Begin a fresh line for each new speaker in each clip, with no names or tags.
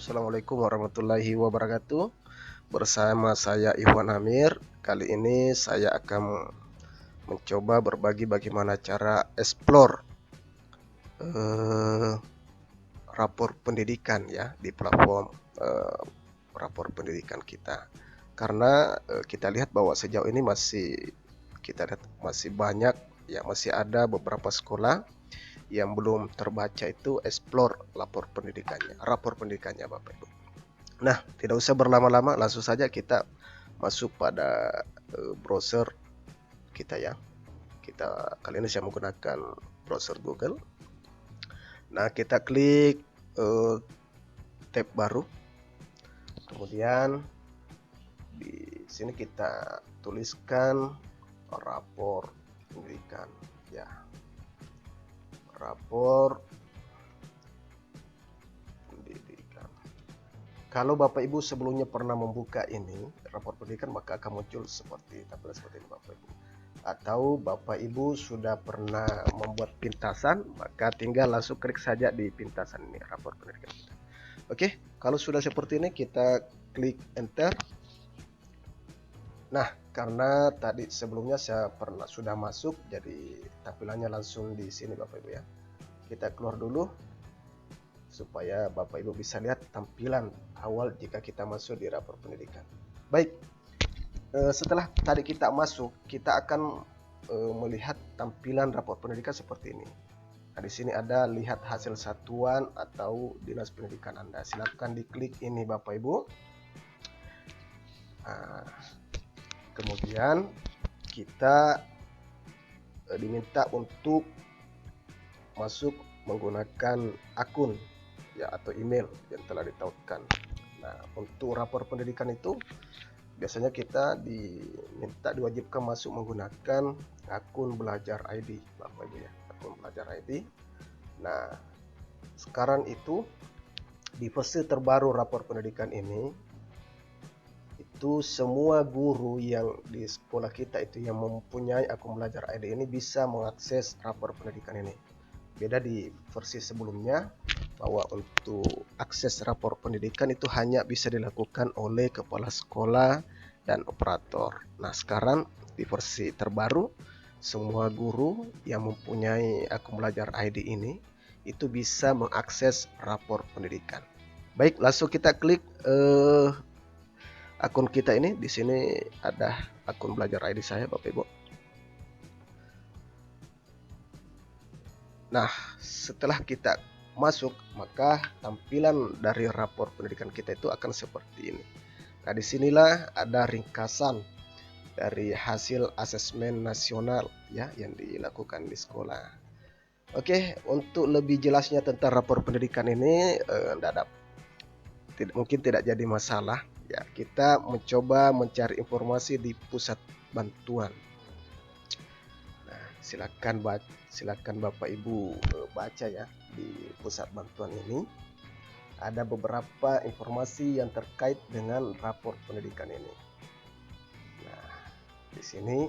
Assalamualaikum warahmatullahi wabarakatuh. Bersama saya Iwan Amir. Kali ini saya akan mencoba berbagi bagaimana cara explore rapor pendidikan ya di platform rapor pendidikan kita. Karena kita lihat bahwa sejauh ini masih banyak ya, masih ada beberapa sekolah yang belum terbaca itu explore rapor pendidikannya Bapak Ibu. Nah, tidak usah berlama-lama, langsung saja kita masuk pada browser kita ya. Kali ini saya menggunakan browser Google. Nah, kita klik tab baru. Kemudian di sini kita tuliskan rapor pendidikan ya. Rapor pendidikan. Kalau Bapak Ibu sebelumnya pernah membuka ini rapor pendidikan, maka akan muncul tampilan seperti ini Bapak Ibu. Atau Bapak Ibu sudah pernah membuat pintasan, maka tinggal langsung klik saja di pintasan ini rapor pendidikan kita. Oke, kalau sudah seperti ini kita klik enter. Nah, karena tadi sebelumnya saya sudah masuk, jadi tampilannya langsung di sini Bapak Ibu ya. Kita keluar dulu supaya Bapak Ibu bisa lihat tampilan awal jika kita masuk di rapor pendidikan. Baik, setelah tadi kita masuk, kita akan melihat tampilan rapor pendidikan seperti ini. Nah, di sini ada lihat hasil satuan atau dinas pendidikan Anda. Silakan diklik ini Bapak Ibu. Nah, kemudian kita diminta untuk masuk menggunakan akun ya atau email yang telah ditautkan. Nah, untuk rapor pendidikan itu biasanya kita diwajibkan masuk menggunakan akun belajar ID Bapak Ibu ya, akun belajar ID. Nah, sekarang itu di versi terbaru rapor pendidikan ini, itu semua guru yang di sekolah kita itu yang mempunyai akun belajar ID ini bisa mengakses rapor pendidikan ini. Beda di versi sebelumnya, bahwa untuk akses rapor pendidikan itu hanya bisa dilakukan oleh kepala sekolah dan operator. Nah, sekarang di versi terbaru, semua guru yang mempunyai akun belajar ID ini itu bisa mengakses rapor pendidikan. Baik, langsung kita klik akun kita ini. Di sini ada akun belajar ID saya Bapak Ibu. Nah, setelah kita masuk, maka tampilan dari rapor pendidikan kita itu akan seperti ini. Nah, disinilah ada ringkasan dari hasil asesmen nasional ya yang dilakukan di sekolah. Oke, untuk lebih jelasnya tentang rapor pendidikan ini mungkin tidak jadi masalah ya. Kita mencoba mencari informasi di pusat bantuan. Nah, silakan Bapak Ibu baca ya, di pusat bantuan ini ada beberapa informasi yang terkait dengan rapor pendidikan ini. Nah, di sini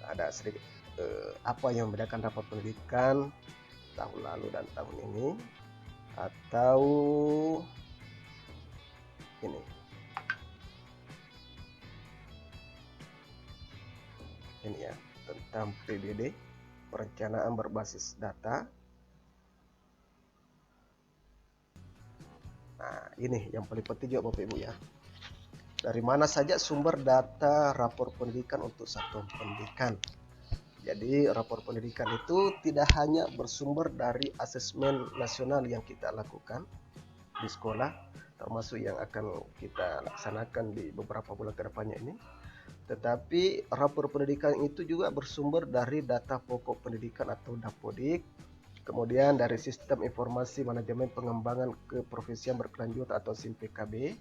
ada sedikit apa yang membedakan rapor pendidikan tahun lalu dan tahun ini, atau ini ya, tentang PBD, perencanaan berbasis data. Nah, ini yang paling penting juga Bapak Ibu ya. Dari mana saja sumber data rapor pendidikan untuk satuan pendidikan. Jadi rapor pendidikan itu tidak hanya bersumber dari asesmen nasional yang kita lakukan di sekolah, termasuk yang akan kita laksanakan di beberapa bulan ke depannya ini, tetapi rapor pendidikan itu juga bersumber dari data pokok pendidikan atau Dapodik, kemudian dari sistem informasi manajemen pengembangan keprofesian berkelanjutan atau SIM PKB,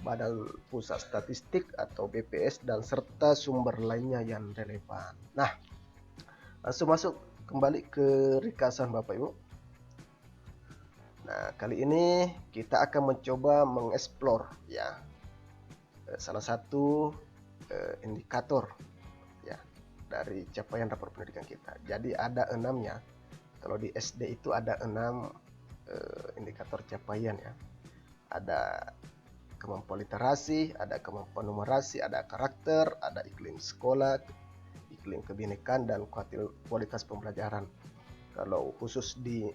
Badan Pusat Statistik atau BPS, dan serta sumber lainnya yang relevan. Nah, langsung masuk kembali ke ringkasan Bapak Ibu. Nah, kali ini kita akan mencoba mengeksplor ya salah satu indikator ya dari capaian rapor pendidikan kita. Jadi ada 6-nya. Kalau di SD itu ada 6 indikator capaian ya. Ada kemampuan literasi, ada kemampuan numerasi, ada karakter, ada iklim sekolah, iklim kebinekaan, dan kualitas pembelajaran. Kalau khusus di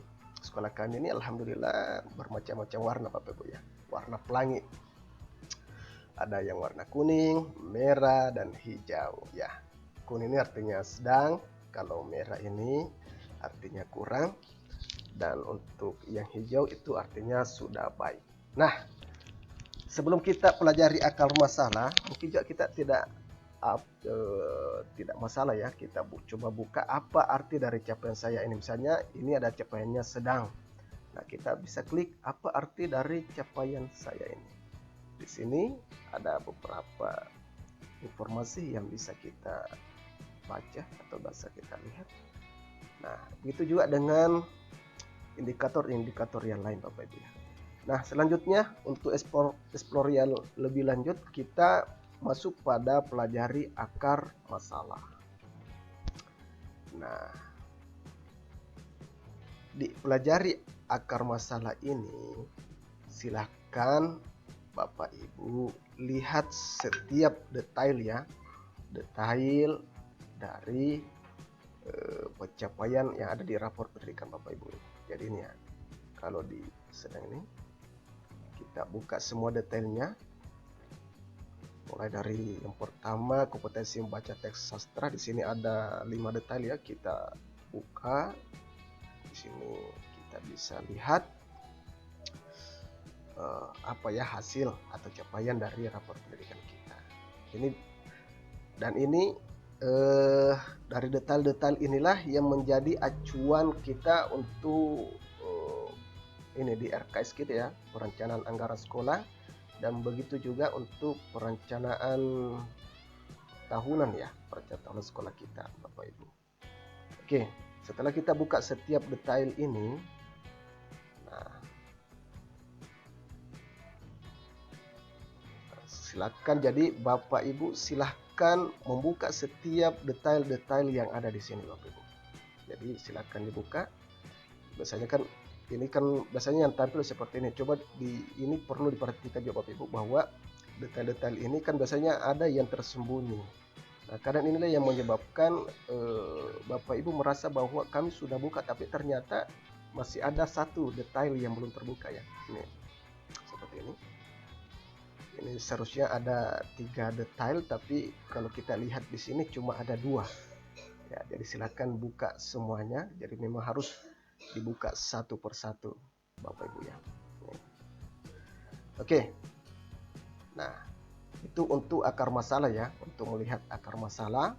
sekolah kami ini alhamdulillah bermacam-macam warna Bapak Ibu ya. Warna pelangi. Ada yang warna kuning, merah, dan hijau ya. Kuning ini artinya sedang, kalau merah ini artinya kurang, dan untuk yang hijau itu artinya sudah baik. Nah, sebelum kita pelajari akar masalah, mungkin juga kita tidak masalah ya, kita coba buka apa arti dari capaian saya ini. Misalnya ini ada capaiannya sedang. Nah, kita bisa klik apa arti dari capaian saya ini. Di sini ada beberapa informasi yang bisa kita baca atau bisa kita lihat. Nah, begitu juga dengan indikator-indikator yang lain Bapak Ibu ya. Nah, selanjutnya untuk explore yang lebih lanjut, kita masuk pada pelajari akar masalah. Nah, di pelajari akar masalah ini, silahkan Bapak Ibu lihat setiap detail ya, detail dari pencapaian yang ada di rapor pendidikan Bapak Ibu. Jadi ini ya, kalau di sedang ini kita buka semua detailnya, mulai dari yang pertama kompetensi membaca teks sastra. Di sini ada 5 detail ya, kita buka. Di sini kita bisa lihat apa ya hasil atau capaian dari rapor pendidikan kita. Ini dari detail-detail inilah yang menjadi acuan kita untuk ini di RKS kita ya, perencanaan anggaran sekolah, dan begitu juga untuk perencanaan tahunan ya, perencanaan sekolah kita Bapak Ibu. Oke, setelah kita buka setiap detail ini, nah silakan, jadi Bapak Ibu silahkan membuka setiap detail-detail yang ada di sini Bapak Ibu. Jadi silakan dibuka. Biasanya kan ini kan biasanya yang tampil seperti ini. Coba ini perlu diperhatikan juga Bapak Ibu, bahwa detail-detail ini kan biasanya ada yang tersembunyi. Nah, kadang inilah yang menyebabkan Bapak Ibu merasa bahwa kami sudah buka, tapi ternyata masih ada satu detail yang belum terbuka ya. Ini seperti ini. Ini seharusnya ada 3 detail, tapi kalau kita lihat di sini cuma ada 2 ya. Jadi silakan buka semuanya. Jadi memang harus dibuka satu persatu Bapak Ibu ya. Oke, nah itu untuk akar masalah ya, untuk melihat akar masalah.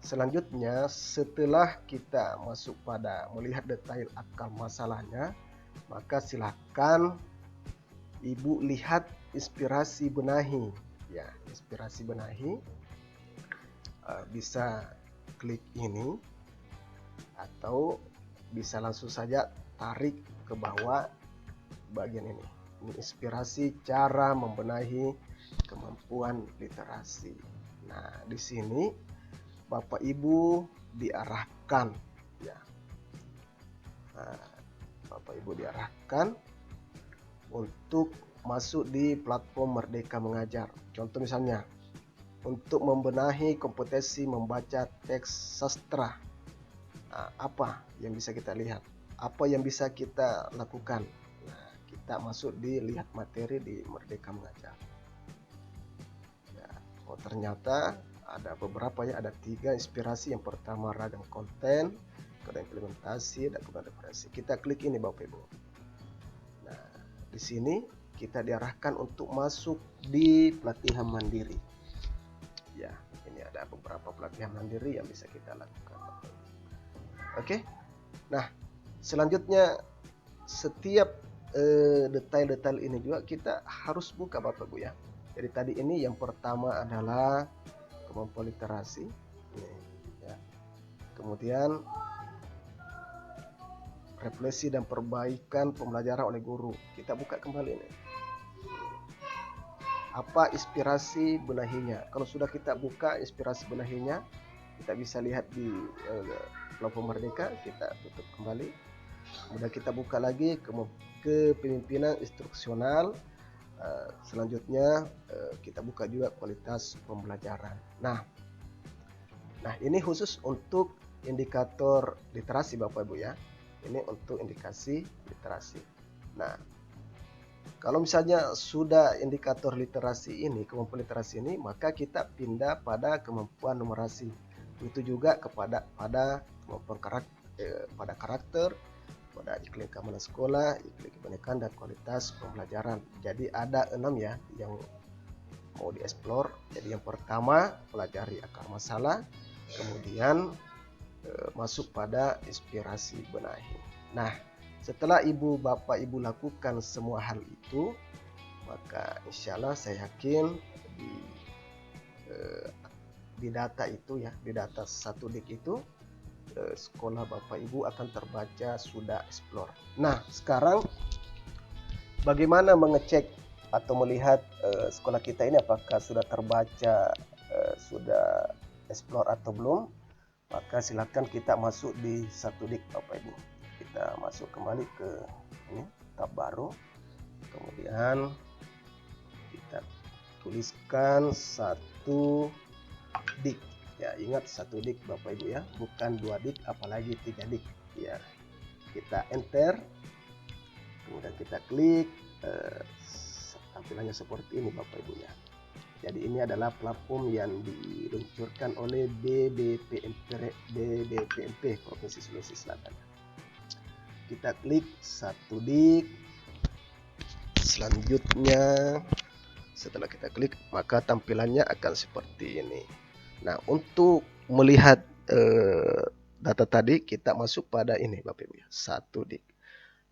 Selanjutnya setelah kita masuk pada melihat detail akar masalahnya, maka silakan Ibu lihat inspirasi benahi ya. Inspirasi benahi, bisa klik ini atau bisa langsung saja tarik ke bawah bagian ini. Ini inspirasi cara membenahi kemampuan literasi. Nah, di sini Bapak Ibu diarahkan ya. Nah, Bapak Ibu diarahkan untuk masuk di platform Merdeka Mengajar. Contoh misalnya untuk membenahi kompetensi membaca teks sastra. Nah, apa yang bisa kita lihat? Apa yang bisa kita lakukan? Nah, kita masuk di lihat materi di Merdeka Mengajar. Ya, oh ternyata ada beberapa ya, ada 3 inspirasi. Yang pertama ragam konten, kemudian implementasi, dan kemudian referensi. Kita klik ini Bapak Ibu. Nah, di sini kita diarahkan untuk masuk di pelatihan mandiri. Ya, ini ada beberapa pelatihan mandiri yang bisa kita lakukan. Oke. Nah, selanjutnya setiap detail-detail ini juga kita harus buka Bapak Ibu ya. Jadi tadi ini yang pertama adalah kemampuan literasi. Ini, ya. Kemudian refleksi dan perbaikan pembelajaran oleh guru. Kita buka kembali nih. Apa inspirasi benahinya? Kalau sudah kita buka inspirasi benahinya, kita bisa lihat di platform Merdeka. Kita tutup kembali. Kemudian kita buka lagi ke pemimpinan instruksional. Selanjutnya kita buka juga kualitas pembelajaran. Nah, ini khusus untuk indikator literasi Bapak Ibu ya. Ini untuk indikasi literasi. Nah, kalau misalnya sudah indikator literasi ini, kemampuan literasi ini, maka kita pindah pada kemampuan numerasi. Itu juga pada kemampuan karakter, pada iklim keamanan sekolah, iklim kebinekaan, dan kualitas pembelajaran. Jadi ada 6 ya yang mau dieksplor. Jadi yang pertama pelajari akar masalah, kemudian masuk pada inspirasi benahi. Nah, setelah Bapak Ibu lakukan semua hal itu, maka insya Allah saya yakin di data itu ya, di data 1DIK itu sekolah Bapak Ibu akan terbaca sudah explore. Nah, sekarang bagaimana mengecek atau melihat sekolah kita ini apakah sudah terbaca, sudah explore atau belum? Maka silakan kita masuk di 1DIK Bapak Ibu. Kita masuk kembali ke ini tab baru. Kemudian kita tuliskan 1DIK. Ya, ingat 1DIK Bapak Ibu ya, bukan 2DIK apalagi 3DIK. Ya. Kita enter. Kemudian kita klik, tampilannya seperti ini Bapak Ibu ya. Jadi ini adalah platform yang diluncurkan oleh BBPMP Provinsi Sulawesi Selatan. Kita klik 1DIK. Selanjutnya setelah kita klik, maka tampilannya akan seperti ini. Nah, untuk melihat data tadi, kita masuk pada ini Bapak Ibu ya, 1DIK.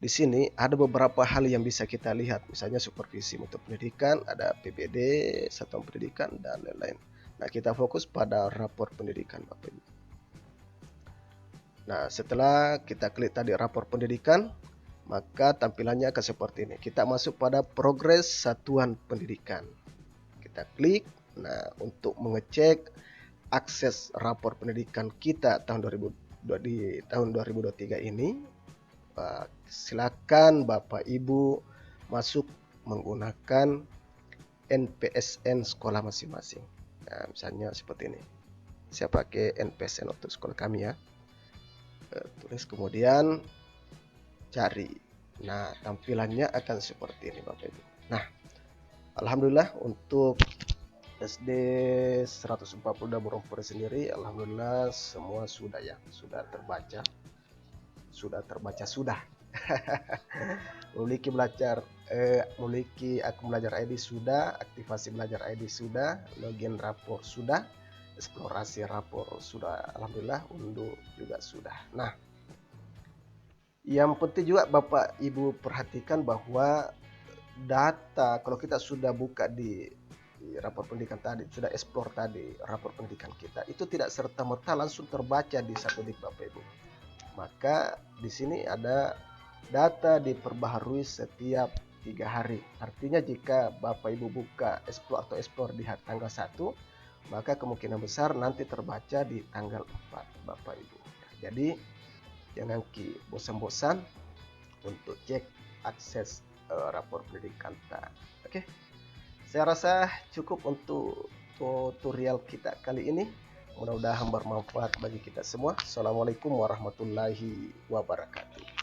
Di sini ada beberapa hal yang bisa kita lihat, misalnya supervisi mutu pendidikan, ada PPD, satuan pendidikan, dan lain-lain. Nah, kita fokus pada rapor pendidikan Bapak Ibu. Nah, setelah kita klik tadi rapor pendidikan, maka tampilannya akan seperti ini. Kita masuk pada progres satuan pendidikan. Kita klik. Nah, untuk mengecek akses rapor pendidikan kita di tahun 2023 ini, silakan Bapak Ibu masuk menggunakan NPSN sekolah masing-masing. Nah, misalnya seperti ini. Saya pakai NPSN untuk sekolah kami ya. Tulis kemudian cari. Nah, tampilannya akan seperti ini Bapak Ibu. Nah, alhamdulillah untuk SD 140 Borongpore sendiri, alhamdulillah semua sudah ya, sudah terbaca. Memiliki akun belajar ID sudah, aktivasi belajar ID sudah, login rapor sudah, eksplorasi rapor sudah, alhamdulillah, unduh juga sudah. Nah, yang penting juga Bapak Ibu perhatikan bahwa data kalau kita sudah buka di rapor pendidikan tadi, sudah explore tadi rapor pendidikan kita, itu tidak serta-merta langsung terbaca di 1DIK Bapak Ibu. Maka di sini ada data diperbaharui setiap 3 hari. Artinya jika Bapak Ibu buka explore di tanggal 1, maka kemungkinan besar nanti terbaca di tanggal 4 Bapak Ibu. Jadi jangan bosan-bosan untuk cek akses rapor pendidikan. Oke. Saya rasa cukup untuk tutorial kita kali ini. Mudah-mudahan bermanfaat bagi kita semua. Assalamualaikum warahmatullahi wabarakatuh.